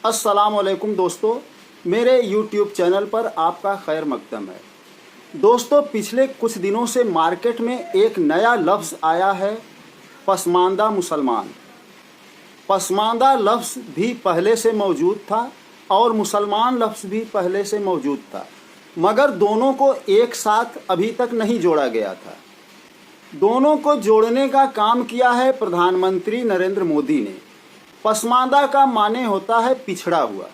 अस्सलाम वालेकुम दोस्तों, मेरे YouTube चैनल पर आपका खैर मकदम है। दोस्तों, पिछले कुछ दिनों से मार्केट में एक नया लफ्ज़ आया है, पसमानदा मुसलमान। पसमानदा लफ्ज़ भी पहले से मौजूद था और मुसलमान लफ्ज़ भी पहले से मौजूद था, मगर दोनों को एक साथ अभी तक नहीं जोड़ा गया था। दोनों को जोड़ने का काम किया है प्रधानमंत्री नरेंद्र मोदी ने। पसमानदा का माने होता है पिछड़ा हुआ।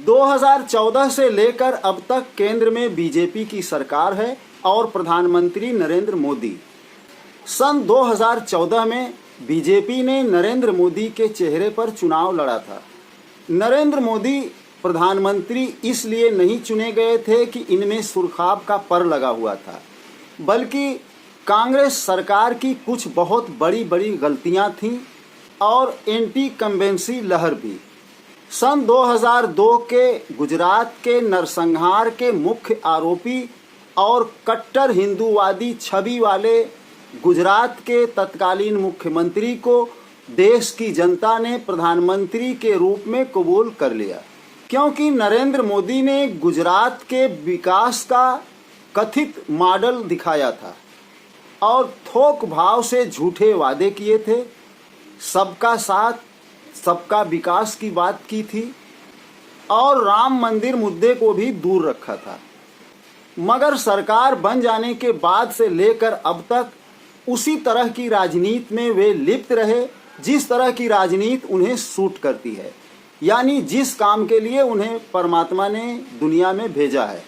2014 से लेकर अब तक केंद्र में बीजेपी की सरकार है और प्रधानमंत्री नरेंद्र मोदी। सन 2014 में बीजेपी ने नरेंद्र मोदी के चेहरे पर चुनाव लड़ा था। नरेंद्र मोदी प्रधानमंत्री इसलिए नहीं चुने गए थे कि इनमें सुरखाब का पर लगा हुआ था, बल्कि कांग्रेस सरकार की कुछ बहुत बड़ी बड़ी गलतियां थीं और एंटी कन्वेंसी लहर भी। सन 2002 के गुजरात के नरसंहार के मुख्य आरोपी और कट्टर हिंदूवादी छवि वाले गुजरात के तत्कालीन मुख्यमंत्री को देश की जनता ने प्रधानमंत्री के रूप में कबूल कर लिया, क्योंकि नरेंद्र मोदी ने गुजरात के विकास का कथित मॉडल दिखाया था और थोक भाव से झूठे वादे किए थे। सबका साथ सबका विकास की बात की थी और राम मंदिर मुद्दे को भी दूर रखा था। मगर सरकार बन जाने के बाद से लेकर अब तक उसी तरह की राजनीति में वे लिप्त रहे जिस तरह की राजनीति उन्हें सूट करती है, यानी जिस काम के लिए उन्हें परमात्मा ने दुनिया में भेजा है।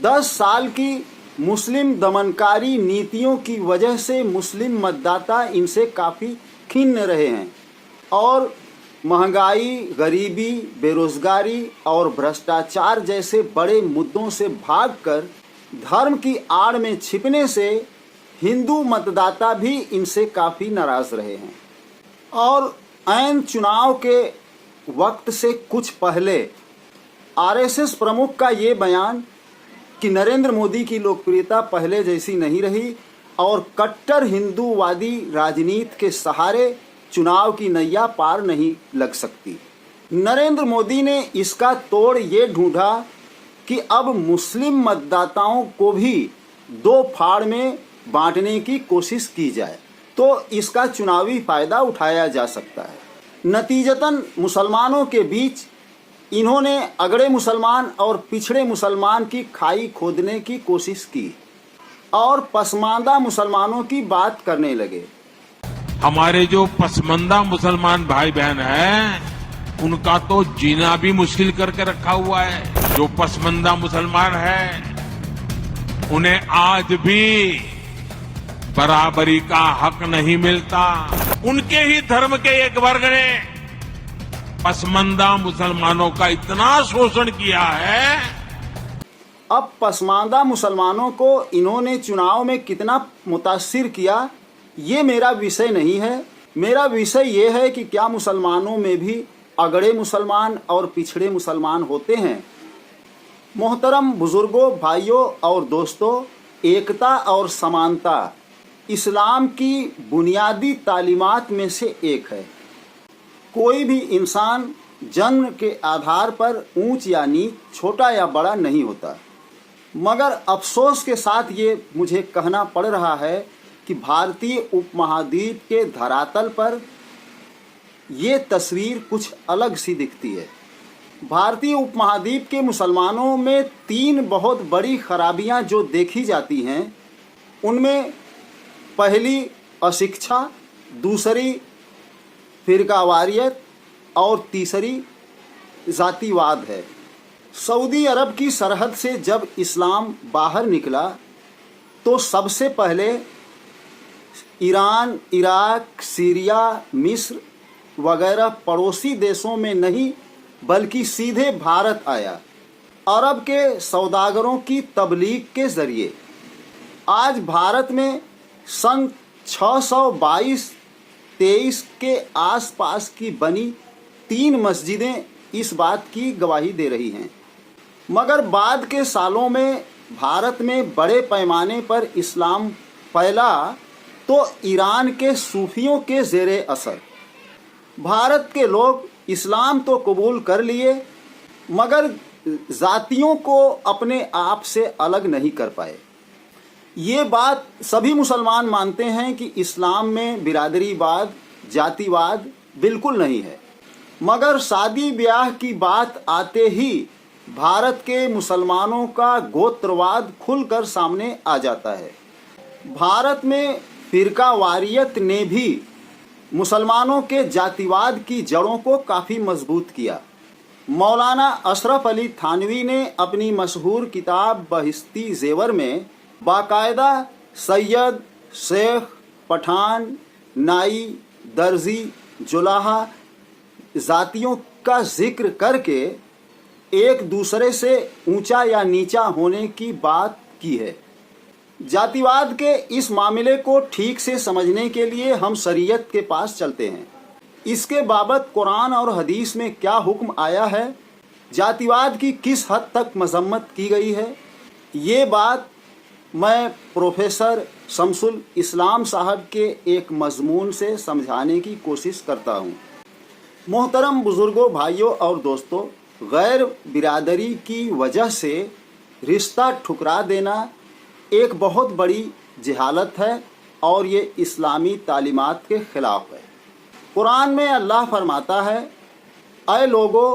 10 साल की मुस्लिम दमनकारी नीतियों की वजह से मुस्लिम मतदाता इनसे काफ़ी खिन्न रहे हैं और महंगाई, गरीबी, बेरोजगारी और भ्रष्टाचार जैसे बड़े मुद्दों से भागकर धर्म की आड़ में छिपने से हिंदू मतदाता भी इनसे काफ़ी नाराज रहे हैं। और ऐन चुनाव के वक्त से कुछ पहले आरएसएस प्रमुख का ये बयान कि नरेंद्र मोदी की लोकप्रियता पहले जैसी नहीं रही और कट्टर हिंदूवादी राजनीति के सहारे चुनाव की नैया पार नहीं लग सकती। नरेंद्र मोदी ने इसका तोड़ ये ढूंढा कि अब मुस्लिम मतदाताओं को भी 2 फाड़ में बांटने की कोशिश की जाए तो इसका चुनावी फायदा उठाया जा सकता है। नतीजतन मुसलमानों के बीच इन्होंने अगड़े मुसलमान और पिछड़े मुसलमान की खाई खोदने की कोशिश की और पसमानदा मुसलमानों की बात करने लगे। हमारे जो पसमानदा मुसलमान भाई बहन हैं, उनका तो जीना भी मुश्किल करके रखा हुआ है। जो पसमानदा मुसलमान हैं, उन्हें आज भी बराबरी का हक नहीं मिलता। उनके ही धर्म के एक वर्ग ने पसमानदा मुसलमानों का इतना शोषण किया है। अब पसमानदा मुसलमानों को इन्होंने चुनाव में कितना मुतासिर किया, ये मेरा विषय नहीं है। मेरा विषय ये है कि क्या मुसलमानों में भी अगड़े मुसलमान और पिछड़े मुसलमान होते हैं। मोहतरम बुजुर्गों, भाइयों और दोस्तों, एकता और समानता इस्लाम की बुनियादी तालीमात में से एक है। कोई भी इंसान जन्म के आधार पर ऊंच या नीच, छोटा या बड़ा नहीं होता। मगर अफसोस के साथ ये मुझे कहना पड़ रहा है कि भारतीय उपमहाद्वीप के धरातल पर ये तस्वीर कुछ अलग सी दिखती है। भारतीय उपमहाद्वीप के मुसलमानों में 3 बहुत बड़ी खराबियां जो देखी जाती हैं, उनमें पहली अशिक्षा, दूसरी फिरकावारियत और तीसरी जातिवाद है। सऊदी अरब की सरहद से जब इस्लाम बाहर निकला तो सबसे पहले ईरान, इराक, सीरिया, मिस्र वगैरह पड़ोसी देशों में नहीं बल्कि सीधे भारत आया, अरब के सौदागरों की तबलीग के जरिए। आज भारत में सन 622-23 के आसपास की बनी 3 मस्जिदें इस बात की गवाही दे रही हैं। मगर बाद के सालों में भारत में बड़े पैमाने पर इस्लाम फैला तो ईरान के सूफियों के ज़ेरे असर भारत के लोग اسلام تو قبول کر لیے مگر ذاتیوں کو اپنے آپ سے الگ نہیں کر پائے۔ یہ بات سبھی مسلمان مانتے ہیں کہ اسلام میں برادری واد، جاتی واد بالکل نہیں ہے، مگر شادی بیاہ کی بات آتے ہی بھارت کے مسلمانوں کا گوترواد کھل کر سامنے آ جاتا ہے۔ بھارت میں فرقہ واریت نے بھی مسلمانوں کے جاتی واد کی جڑوں کو کافی مضبوط کیا۔ مولانا اشرف علی تھانوی نے اپنی مشہور کتاب بہشتی زیور میں باقاعدہ سید، شیخ، پٹھان، نائی، درزی، جولاہا ذاتیوں کا ذکر کر کے ایک دوسرے سے اونچا یا نیچا ہونے کی بات کی ہے۔ جاتی واد کے اس معاملے کو ٹھیک سے سمجھنے کے لیے ہم شریعت کے پاس چلتے ہیں۔ اس کے بابت قرآن اور حدیث میں کیا حکم آیا ہے، جاتی واد کی کس حد تک مذمت کی گئی ہے، یہ بات میں پروفیسر شمس الاسلام صاحب کے ایک مضمون سے سمجھانے کی کوشش کرتا ہوں۔ محترم بزرگوں، بھائیوں اور دوستوں، غیر برادری کی وجہ سے رشتہ ٹھکرا دینا ایک بہت بڑی جہالت ہے اور یہ اسلامی تعلیمات کے خلاف ہے۔ قرآن میں اللہ فرماتا ہے، اے لوگو،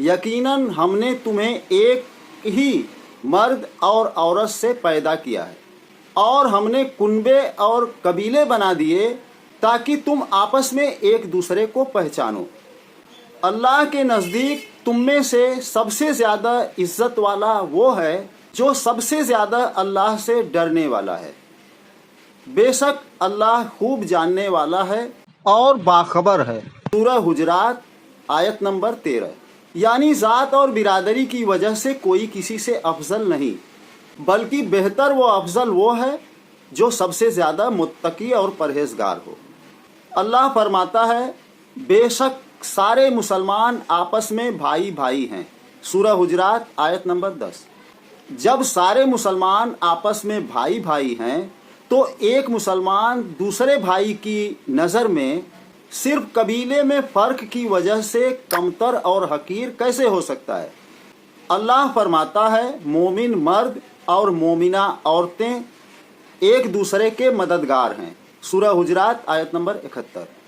یقیناً ہم نے تمہیں ایک ہی مرد اور عورت سے پیدا کیا ہے اور ہم نے کنبے اور قبیلے بنا دیے تاکہ تم آپس میں ایک دوسرے کو پہچانو۔ اللہ کے نزدیک تم میں سے سب سے زیادہ عزت والا وہ ہے جو سب سے زیادہ اللہ سے ڈرنے والا ہے۔ بے شک اللہ خوب جاننے والا ہے اور باخبر ہے۔ سورہ حجرات آیت نمبر 13۔ یعنی ذات اور برادری کی وجہ سے کوئی کسی سے افضل نہیں، بلکہ بہتر و افضل وہ ہے جو سب سے زیادہ متقی اور پرہیزگار ہو۔ اللہ فرماتا ہے، بے شک سارے مسلمان آپس میں بھائی بھائی ہیں۔ سورہ حجرات آیت نمبر 10۔ جب سارے مسلمان آپس میں بھائی بھائی ہیں تو ایک مسلمان دوسرے بھائی کی نظر میں صرف قبیلے میں فرق کی وجہ سے کمتر اور حقیر کیسے ہو سکتا ہے؟ اللہ فرماتا ہے، مومن مرد اور مومنہ عورتیں ایک دوسرے کے مددگار ہیں۔ سورہ حجرات آیت نمبر 71۔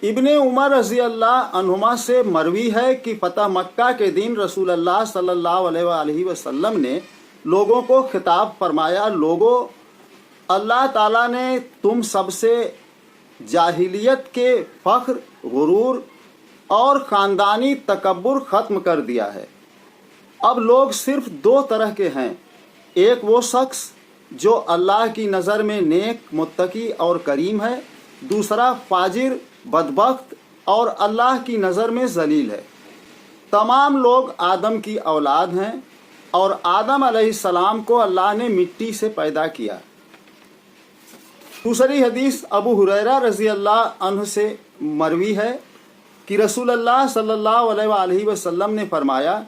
ابن عمر رضی اللہ عنہما سے مروی ہے کہ فتح مکہ کے دن رسول اللہ صلی اللہ علیہ وآلہ وسلم نے لوگوں کو خطاب فرمایا، لوگوں، اللہ تعالیٰ نے تم سب سے جاہلیت کے فخر، غرور اور خاندانی تکبر ختم کر دیا ہے۔ اب لوگ صرف دو طرح کے ہیں، ایک وہ شخص جو اللہ کی نظر میں نیک، متقی اور کریم ہے، دوسرا فاجر، بدبخت اور اللہ کی نظر میں ذلیل ہے۔ تمام لوگ آدم کی اولاد ہیں اور آدم علیہ السلام کو اللہ نے مٹی سے پیدا کیا۔ دوسری حدیث ابو ہریرہ رضی اللہ عنہ سے مروی ہے کہ رسول اللہ صلی اللہ علیہ وآلہ وسلم نے فرمایا،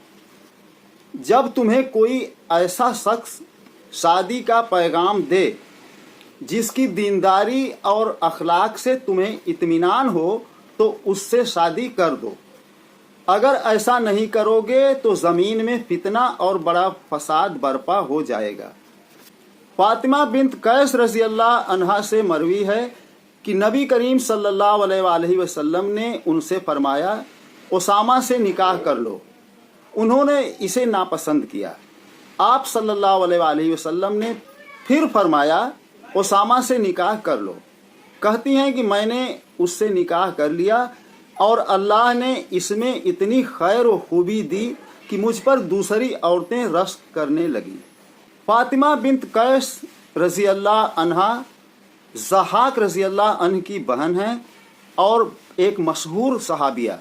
جب تمہیں کوئی ایسا شخص شادی کا پیغام دے جس کی دینداری اور اخلاق سے تمہیں اطمینان ہو تو اس سے شادی کر دو، اگر ایسا نہیں کرو گے تو زمین میں فتنہ اور بڑا فساد برپا ہو جائے گا۔ فاطمہ بنت قیس رضی اللہ عنہا سے مروی ہے کہ نبی کریم صلی اللہ علیہ وآلہ وسلم نے ان سے فرمایا، اسامہ سے نکاح کر لو۔ انہوں نے اسے ناپسند کیا۔ آپ صلی اللہ علیہ وآلہ وسلم نے پھر فرمایا، اسامہ سے نکاح کر لو۔ کہتی ہیں کہ میں نے اس سے نکاح کر لیا اور اللہ نے اس میں اتنی خیر و خوبی دی کہ مجھ پر دوسری عورتیں رشک کرنے لگیں۔ فاطمہ بنت قیس رضی اللہ عنہا ضحاک رضی اللہ عنہ کی بہن ہیں اور ایک مشہور صحابیہ،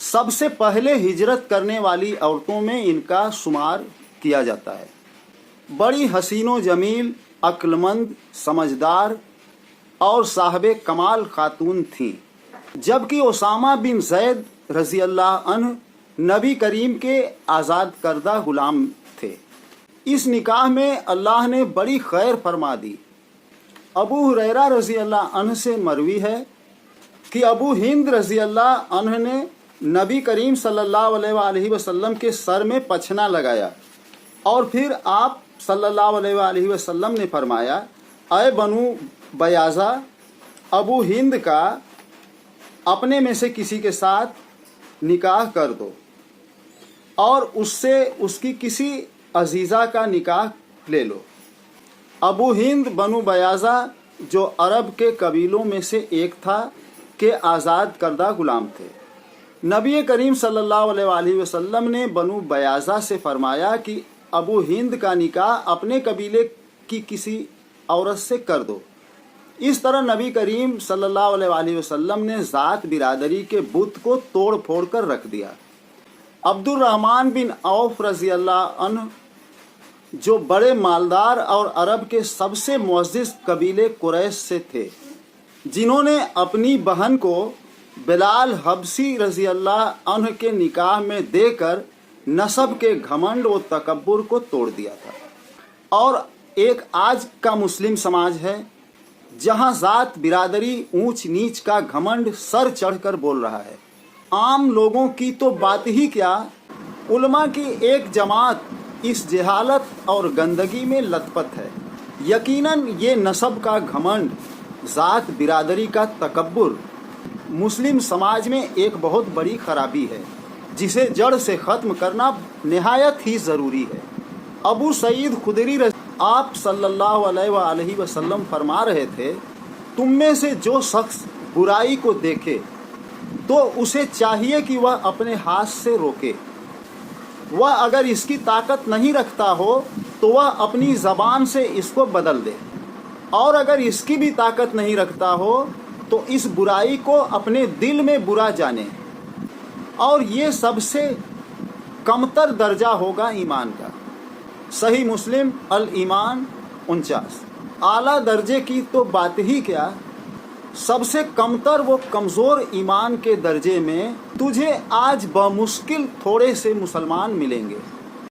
سب سے پہلے ہجرت کرنے والی عورتوں میں ان کا شمار کیا جاتا ہے۔ بڑی حسین و جمیل، عقل مند، سمجھدار اور صاحب کمال خاتون تھیں، جبکہ اسامہ بن زید رضی اللہ عنہ نبی کریم کے آزاد کردہ غلام تھے۔ اس نکاح میں اللہ نے بڑی خیر فرما دی۔ ابو ہریرہ رضی اللہ عنہ سے مروی ہے کہ ابو ہند رضی اللہ عنہ نے नबी करीम सल्लल्लाहु अलैहि वसल्लम के सर में पछना लगाया और फिर आप सल्लल्लाहु अलैहि वसल्लम ने फरमाया, अय बनु बयाजा, अबू हिंद का अपने में से किसी के साथ निकाह कर दो और उससे उसकी किसी अजीज़ा का निकाह ले लो। अबू हिंद बनु बयाजा जो अरब के कबीलों में से एक था के आज़ाद करदा गुलाम थे। नबी करीम सल्लल्लाहु अलैहि वसल्लम ने बनु बयाजा से फरमाया कि अबू हिंद का निकाह अपने कबीले की किसी औरत से कर दो। इस तरह नबी करीम सल्लल्लाहु अलैहि वसल्लम ने ज़ात बिरादरी के बुत को तोड़ फोड़ कर रख दिया। अब्दुर्रहमान बिन औफ रज़ी अल्लाह अन्हु जो बड़े मालदार और अरब के सबसे मुअज़्ज़िज़ कबीले कुरैश से थे, जिन्होंने अपनी बहन को बिलाल हबसी रज़ी अल्लाह अन्हु के निकाह में देकर नसब के घमंड व तकब्बुर को तोड़ दिया था। और एक आज का मुस्लिम समाज है जहां ज़ात बिरादरी ऊंच नीच का घमंड सर चढ़कर बोल रहा है। आम लोगों की तो बात ही क्या, उलमा की एक जमात इस जहालत और गंदगी में लथपथ है। यकीनन ये नसब का घमंड, ज़ात बिरादरी का तकब्बुर मुस्लिम समाज में एक बहुत बड़ी खराबी है, जिसे जड़ से ख़त्म करना निहायत ही ज़रूरी है। अबू सईद खुदरी आप सल्लल्लाहु अलैहि वसल्लम फरमा रहे थे, तुम में से जो शख्स बुराई को देखे तो उसे चाहिए कि वह अपने हाथ से रोके। वह अगर इसकी ताकत नहीं रखता हो तो वह अपनी ज़बान से इसको बदल दे, और अगर इसकी भी ताकत नहीं रखता हो तो इस बुराई को अपने दिल में बुरा जाने। और ये सबसे कमतर दर्जा होगा ईमान का। सही मुस्लिम अल ईमान 49। आला दर्जे की तो बात ही क्या, सबसे कमतर वो कमज़ोर ईमान के दर्जे में तुझे आज बमुश्किल थोड़े से मुसलमान मिलेंगे।